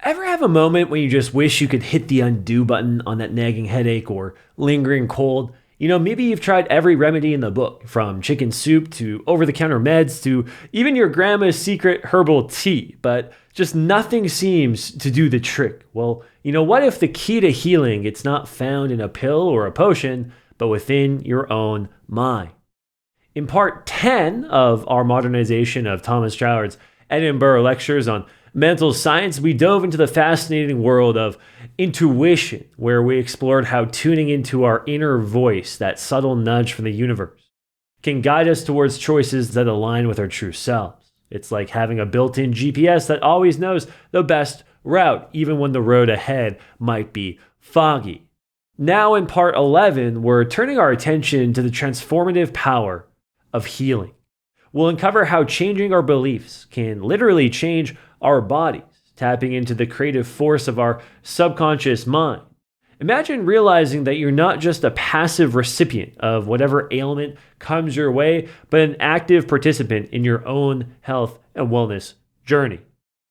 Ever have a moment when you just wish you could hit the undo button on that nagging headache or lingering cold? Maybe you've tried every remedy in the book, from chicken soup to over the counter meds to even your grandma's secret herbal tea, but just nothing seems to do the trick. Well, what if the key to healing it's not found in a pill or a potion, but within your own mind? In part 10 of our modernization of Thomas Troward's Edinburgh lectures on mental science, we dove into the fascinating world of intuition, where we explored how tuning into our inner voice, that subtle nudge from the universe, can guide us towards choices that align with our true selves. It's like having a built-in GPS that always knows the best route, even when the road ahead might be foggy. Now in part 11, we're turning our attention to the transformative power of healing. We'll uncover how changing our beliefs can literally change our bodies, tapping into the creative force of our subconscious mind. Imagine realizing that you're not just a passive recipient of whatever ailment comes your way, but an active participant in your own health and wellness journey.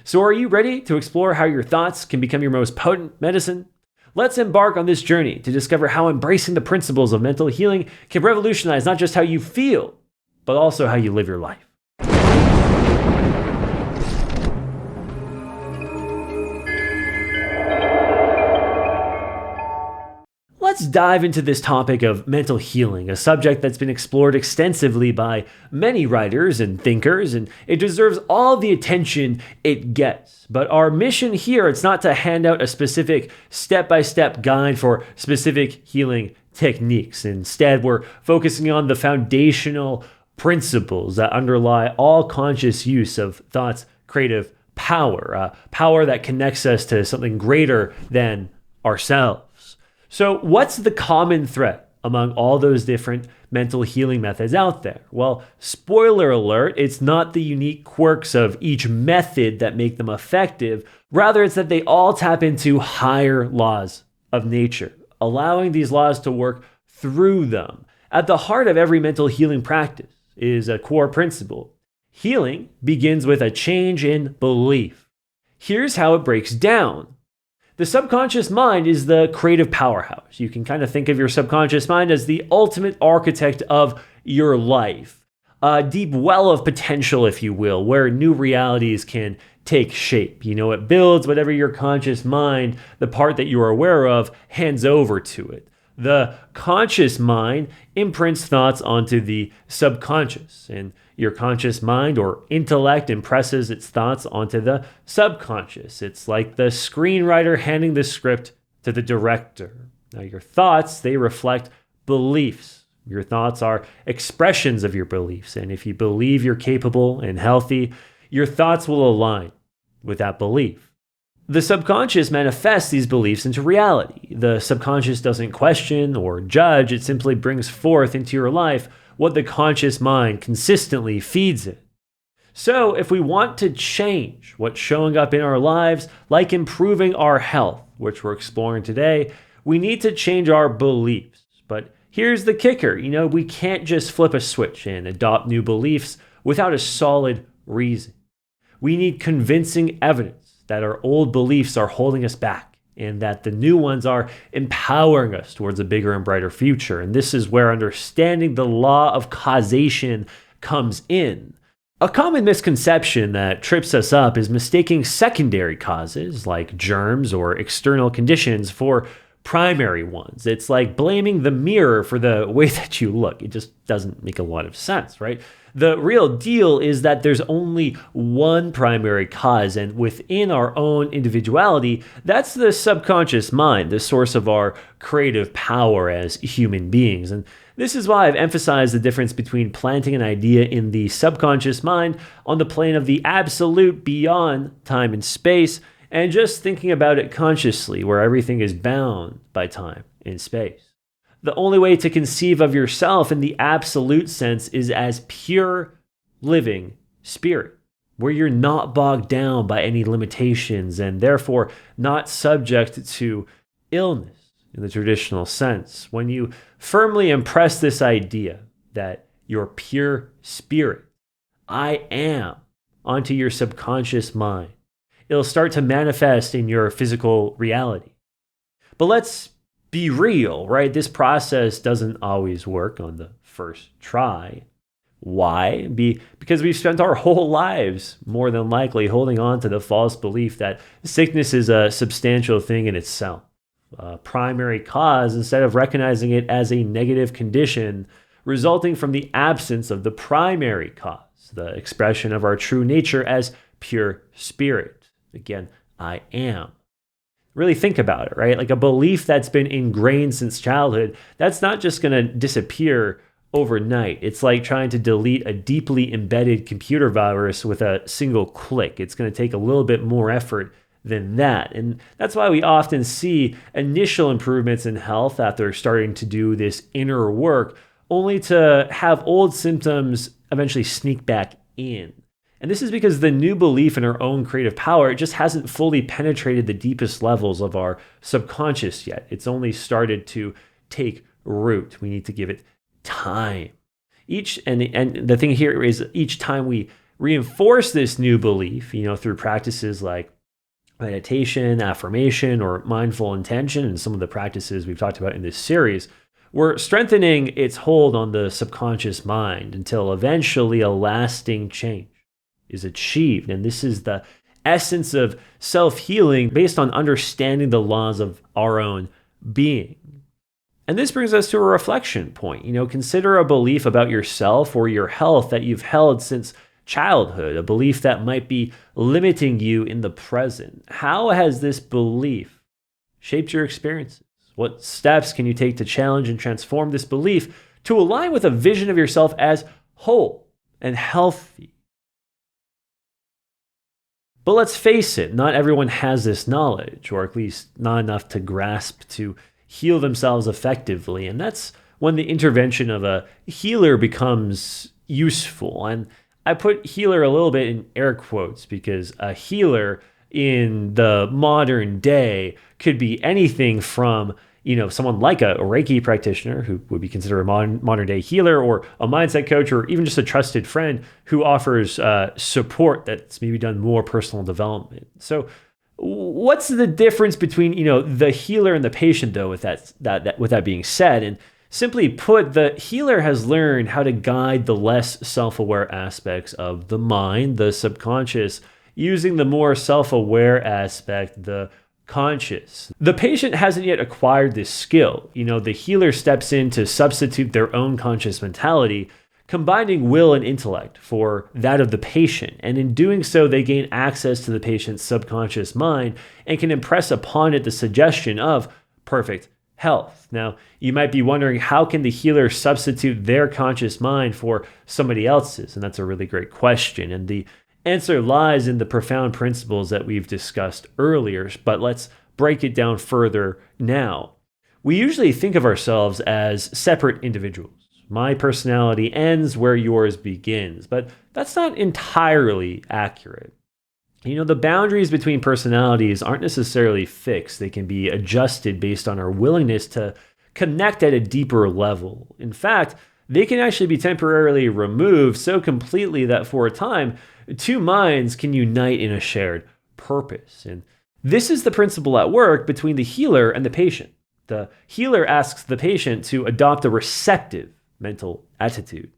So are you ready to explore how your thoughts can become your most potent medicine? Let's embark on this journey to discover how embracing the principles of mental healing can revolutionize not just how you feel, but also how you live your life. Let's dive into this topic of mental healing, a subject that's been explored extensively by many writers and thinkers, and it deserves all the attention it gets. But our mission here, it's not to hand out a specific step-by-step guide for specific healing techniques. Instead, we're focusing on the foundational principles that underlie all conscious use of thought's creative power, power that connects us to something greater than ourselves. So what's the common thread among all those different mental healing methods out there? Well, spoiler alert, it's not the unique quirks of each method that make them effective. Rather, it's that they all tap into higher laws of nature, allowing these laws to work through them. At the heart of every mental healing practice is a core principle. Healing begins with a change in belief. Here's how it breaks down. The subconscious mind is the creative powerhouse. You can kind of think of your subconscious mind as the ultimate architect of your life, a deep well of potential, if you will, where new realities can take shape. It builds whatever your conscious mind, the part that you are aware of, hands over to it. The conscious mind imprints thoughts onto the subconscious, and your conscious mind or intellect impresses its thoughts onto the subconscious. It's like the screenwriter handing the script to the director. Now, your thoughts, they reflect beliefs. Your thoughts are expressions of your beliefs, and if you believe you're capable and healthy, your thoughts will align with that belief. The subconscious manifests these beliefs into reality. The subconscious doesn't question or judge, it simply brings forth into your life what the conscious mind consistently feeds it. So, if we want to change what's showing up in our lives, like improving our health, which we're exploring today, we need to change our beliefs. But here's the kicker, we can't just flip a switch and adopt new beliefs without a solid reason. We need convincing evidence that our old beliefs are holding us back and that the new ones are empowering us towards a bigger and brighter future. And this is where understanding the law of causation comes in. A common misconception that trips us up is mistaking secondary causes like germs or external conditions for primary ones. It's like blaming the mirror for the way that you look. It just doesn't make a lot of sense, right? The real deal is that there's only one primary cause, and within our own individuality, that's the subconscious mind, the source of our creative power as human beings. And this is why I've emphasized the difference between planting an idea in the subconscious mind on the plane of the absolute beyond time and space, and just thinking about it consciously, where everything is bound by time and space. The only way to conceive of yourself in the absolute sense is as pure, living spirit, where you're not bogged down by any limitations and therefore not subject to illness in the traditional sense. When you firmly impress this idea that you're pure spirit, I am, onto your subconscious mind, it'll start to manifest in your physical reality. But let's be real, right? This process doesn't always work on the first try. Why? Because we've spent our whole lives, more than likely, holding on to the false belief that sickness is a substantial thing in itself, a primary cause, instead of recognizing it as a negative condition resulting from the absence of the primary cause, the expression of our true nature as pure spirit. Again, I am. Really think about it, right? Like a belief that's been ingrained since childhood, that's not just going to disappear overnight. It's like trying to delete a deeply embedded computer virus with a single click. It's going to take a little bit more effort than that. And that's why we often see initial improvements in health after starting to do this inner work, only to have old symptoms eventually sneak back in. And this is because the new belief in our own creative power just hasn't fully penetrated the deepest levels of our subconscious yet. It's only started to take root. We need to give it time. And the thing here is each time we reinforce this new belief, through practices like meditation, affirmation, or mindful intention, and some of the practices we've talked about in this series, we're strengthening its hold on the subconscious mind until eventually a lasting change is achieved. And this is the essence of self-healing based on understanding the laws of our own being. And this brings us to a reflection point. Consider a belief about yourself or your health that you've held since childhood, a belief that might be limiting you in the present. How has this belief shaped your experiences? What steps can you take to challenge and transform this belief to align with a vision of yourself as whole and healthy? But let's face it, not everyone has this knowledge, or at least not enough to grasp to heal themselves effectively. And that's when the intervention of a healer becomes useful. And I put healer a little bit in air quotes because a healer in the modern day could be anything from someone like a Reiki practitioner who would be considered a modern day healer, or a mindset coach, or even just a trusted friend who offers support that's maybe done more personal development. So what's the difference between the healer and the patient, though, with that being said? And simply put, the healer has learned how to guide the less self-aware aspects of the mind, the subconscious, using the more self-aware aspect, the conscious. The patient hasn't yet acquired this skill. The healer steps in to substitute their own conscious mentality, combining will and intellect for that of the patient. And in doing so, they gain access to the patient's subconscious mind and can impress upon it the suggestion of perfect health. Now, you might be wondering, how can the healer substitute their conscious mind for somebody else's? And that's a really great question. And the answer lies in the profound principles that we've discussed earlier, but let's break it down further now. We usually think of ourselves as separate individuals. My personality ends where yours begins, but that's not entirely accurate. The boundaries between personalities aren't necessarily fixed. They can be adjusted based on our willingness to connect at a deeper level. In fact, they can actually be temporarily removed so completely that for a time, two minds can unite in a shared purpose. And this is the principle at work between the healer and the patient. The healer asks the patient to adopt a receptive mental attitude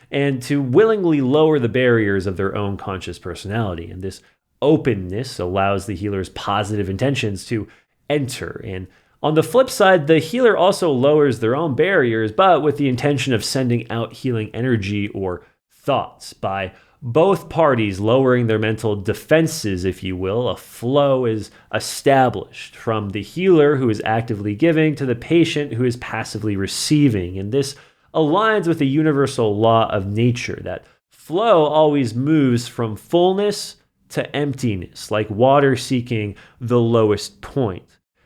and to willingly lower the barriers of their own conscious personality. And this openness allows the healer's positive intentions to enter. And on the flip side, the healer also lowers their own barriers, but with the intention of sending out healing energy or thoughts. By both parties lowering their mental defenses, if you will, a flow is established from the healer, who is actively giving, to the patient, who is passively receiving. And this aligns with the universal law of nature, that flow always moves from fullness to emptiness, like water seeking the lowest point.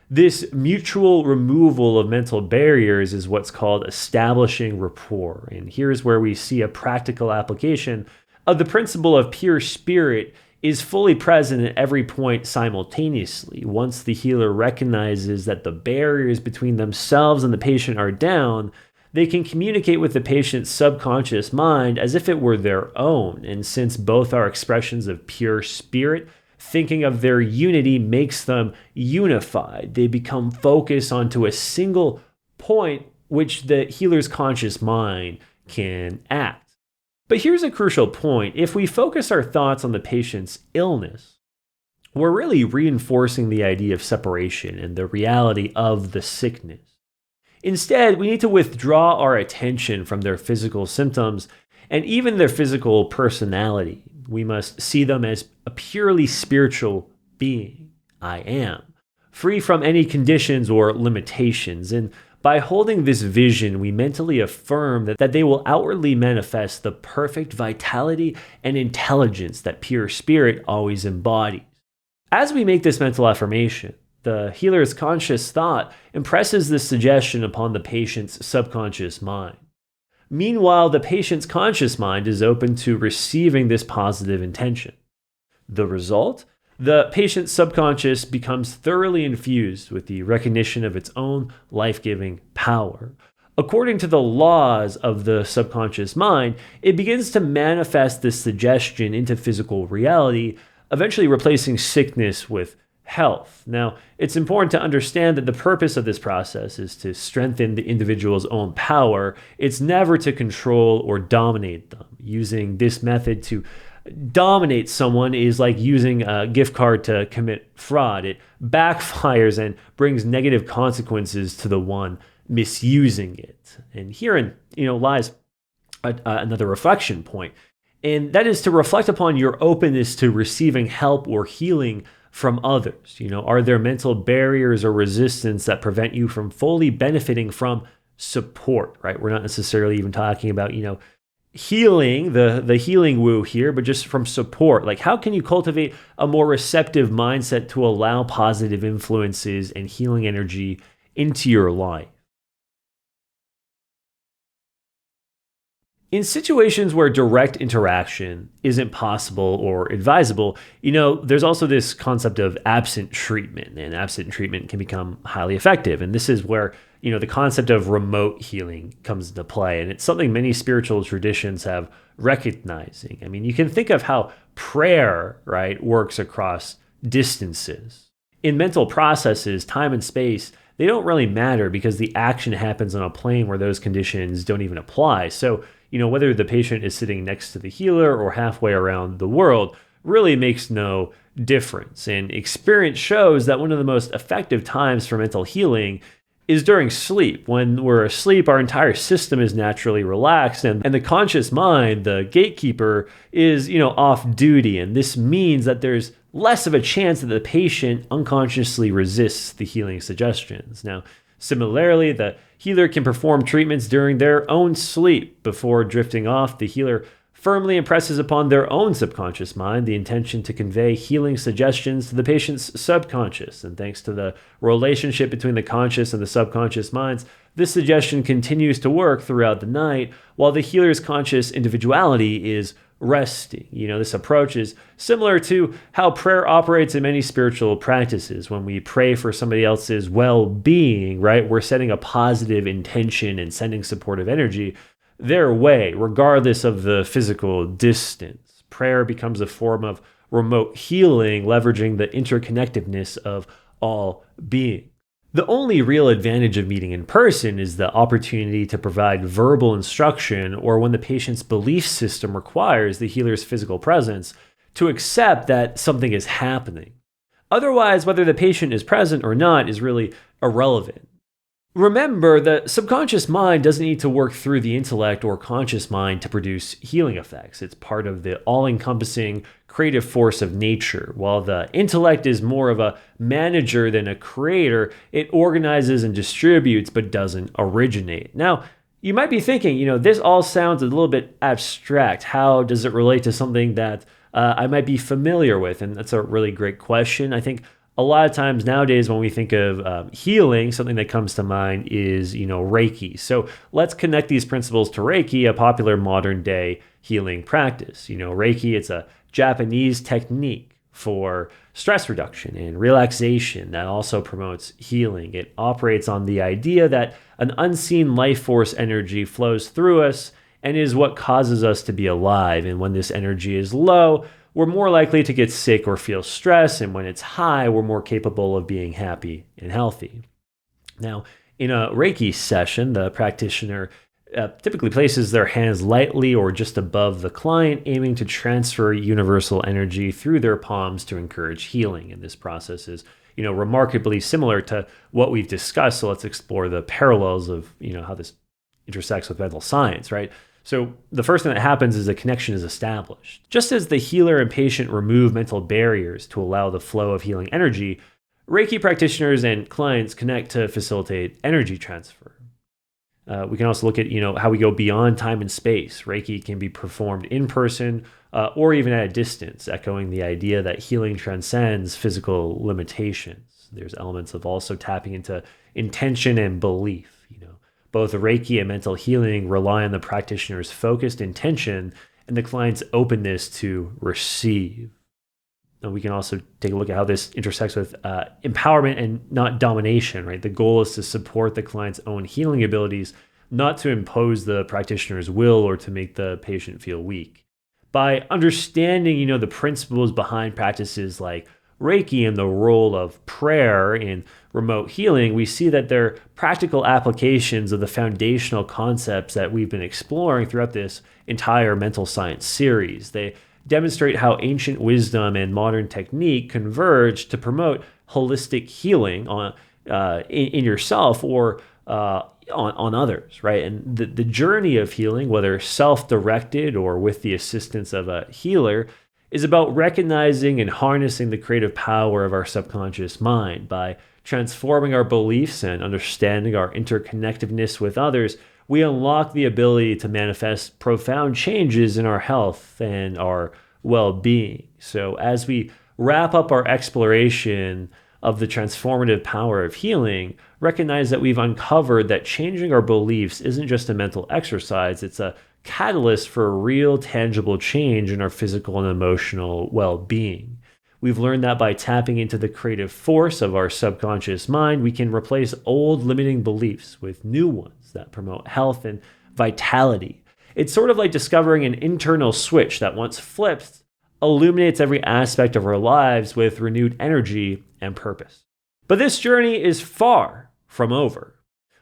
This mutual removal of mental barriers is what's called establishing rapport. And here's where we see a practical application of the principle of pure spirit is fully present at every point simultaneously. Once the healer recognizes that the barriers between themselves and the patient are down, they can communicate with the patient's subconscious mind as if it were their own. And since both are expressions of pure spirit, thinking of their unity makes them unified. They become focused onto a single point which the healer's conscious mind can act. But here's a crucial point. If we focus our thoughts on the patient's illness, we're really reinforcing the idea of separation and the reality of the sickness. Instead, we need to withdraw our attention from their physical symptoms and even their physical personality. We must see them as a purely spiritual being. I am, free from any conditions or limitations. And by holding this vision, we mentally affirm that they will outwardly manifest the perfect vitality and intelligence that pure spirit always embodies. As we make this mental affirmation, the healer's conscious thought impresses this suggestion upon the patient's subconscious mind. Meanwhile, the patient's conscious mind is open to receiving this positive intention. The result? The patient's subconscious becomes thoroughly infused with the recognition of its own life-giving power. According to the laws of the subconscious mind, it begins to manifest this suggestion into physical reality, eventually replacing sickness with health. Now, it's important to understand that the purpose of this process is to strengthen the individual's own power. It's never to control or dominate them. Using this method to dominate someone is like using a gift card to commit fraud. It backfires and brings negative consequences to the one misusing it. And herein, lies another reflection point. And that is to reflect upon your openness to receiving help or healing from others. Are there mental barriers or resistance that prevent you from fully benefiting from support, right? We're not necessarily even talking about, healing, the healing woo here, but just from support. Like, how can you cultivate a more receptive mindset to allow positive influences and healing energy into your life? In situations where direct interaction isn't possible or advisable, there's also this concept of absent treatment, and absent treatment can become highly effective. And this is where, the concept of remote healing comes into play. And it's something many spiritual traditions have recognizing. I mean, you can think of how prayer, right, works across distances. In mental processes, time and space, they don't really matter because the action happens on a plane where those conditions don't even apply. So, whether the patient is sitting next to the healer or halfway around the world really makes no difference. And experience shows that one of the most effective times for mental healing is during sleep. When we're asleep, our entire system is naturally relaxed, and the conscious mind, the gatekeeper, is, off duty. And this means that there's less of a chance that the patient unconsciously resists the healing suggestions. Now, similarly, the healer can perform treatments during their own sleep. Before drifting off, the healer firmly impresses upon their own subconscious mind the intention to convey healing suggestions to the patient's subconscious. And thanks to the relationship between the conscious and the subconscious minds, this suggestion continues to work throughout the night while the healer's conscious individuality is resting. This approach is similar to how prayer operates in many spiritual practices. When we pray for somebody else's well-being, right, we're setting a positive intention and sending supportive energy their way, regardless of the physical distance. Prayer becomes a form of remote healing, leveraging the interconnectedness of all beings. The only real advantage of meeting in person is the opportunity to provide verbal instruction, or when the patient's belief system requires the healer's physical presence to accept that something is happening. Otherwise, whether the patient is present or not is really irrelevant. Remember, the subconscious mind doesn't need to work through the intellect or conscious mind to produce healing effects. It's part of the all-encompassing creative force of nature. While the intellect is more of a manager than a creator, it organizes and distributes but doesn't originate. Now, you might be thinking, this all sounds a little bit abstract. How does it relate to something that I might be familiar with? And that's a really great question. I think a lot of times nowadays when we think of healing, something that comes to mind is, Reiki. So let's connect these principles to Reiki, a popular modern day healing practice. Reiki, it's a Japanese technique for stress reduction and relaxation that also promotes healing. It operates on the idea that an unseen life force energy flows through us and is what causes us to be alive. And when this energy is low, we're more likely to get sick or feel stress, and when it's high, we're more capable of being happy and healthy. Now, in a Reiki session, the practitioner typically places their hands lightly or just above the client, aiming to transfer universal energy through their palms to encourage healing. And this process is, remarkably similar to what we've discussed. So let's explore the parallels of, how this intersects with mental science, right? So the first thing that happens is a connection is established. Just as the healer and patient remove mental barriers to allow the flow of healing energy, Reiki practitioners and clients connect to facilitate energy transfer. We can also look at, how we go beyond time and space. Reiki can be performed in person or even at a distance, echoing the idea that healing transcends physical limitations. There's elements of also tapping into intention and belief. Both Reiki and mental healing rely on the practitioner's focused intention and the client's openness to receive. And we can also take a look at how this intersects with empowerment and not domination, right? The goal is to support the client's own healing abilities, not to impose the practitioner's will or to make the patient feel weak. By understanding, the principles behind practices like Reiki and the role of prayer in remote healing, we see that they're practical applications of the foundational concepts that we've been exploring throughout this entire mental science series. They demonstrate how ancient wisdom and modern technique converge to promote holistic healing in yourself or on others, right? And the journey of healing, whether self-directed or with the assistance of a healer, is about recognizing and harnessing the creative power of our subconscious mind. By transforming our beliefs and understanding our interconnectedness with others, we unlock the ability to manifest profound changes in our health and our well-being. So as we wrap up our exploration of the transformative power of healing, recognize that we've uncovered that changing our beliefs isn't just a mental exercise, it's a catalyst for real tangible change in our physical and emotional well-being. We've learned that by tapping into the creative force of our subconscious mind, we can replace old limiting beliefs with new ones that promote health and vitality. It's sort of like discovering an internal switch that, once flipped, illuminates every aspect of our lives with renewed energy and purpose. But this journey is far from over.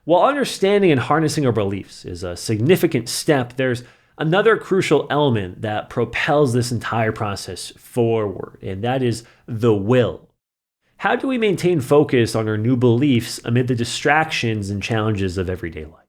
While understanding and harnessing our beliefs is a significant step, there's another crucial element that propels this entire process forward, and that is the will. How do we maintain focus on our new beliefs amid the distractions and challenges of everyday life?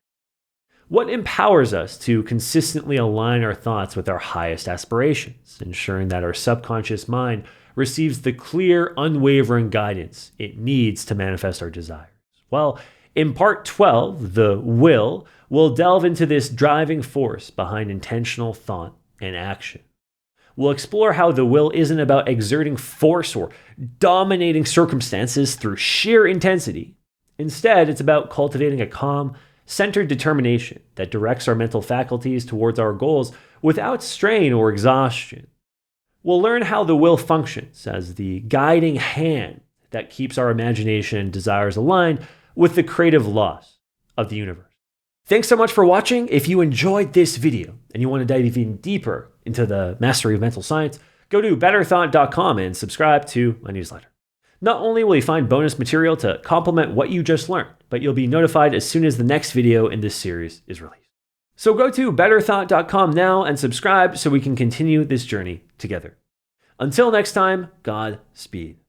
What empowers us to consistently align our thoughts with our highest aspirations, ensuring that our subconscious mind receives the clear, unwavering guidance it needs to manifest our desires? Well, in part 12, The Will, we'll delve into this driving force behind intentional thought and action. We'll explore how the will isn't about exerting force or dominating circumstances through sheer intensity. Instead, it's about cultivating a calm, centered determination that directs our mental faculties towards our goals without strain or exhaustion. We'll learn how the will functions as the guiding hand that keeps our imagination and desires aligned with the creative laws of the universe. Thanks so much for watching. If you enjoyed this video and you want to dive even deeper into the mastery of mental science, go to betterthought.com and subscribe to my newsletter. Not only will you find bonus material to complement what you just learned, but you'll be notified as soon as the next video in this series is released. So go to betterthought.com now and subscribe so we can continue this journey together. Until next time, Godspeed.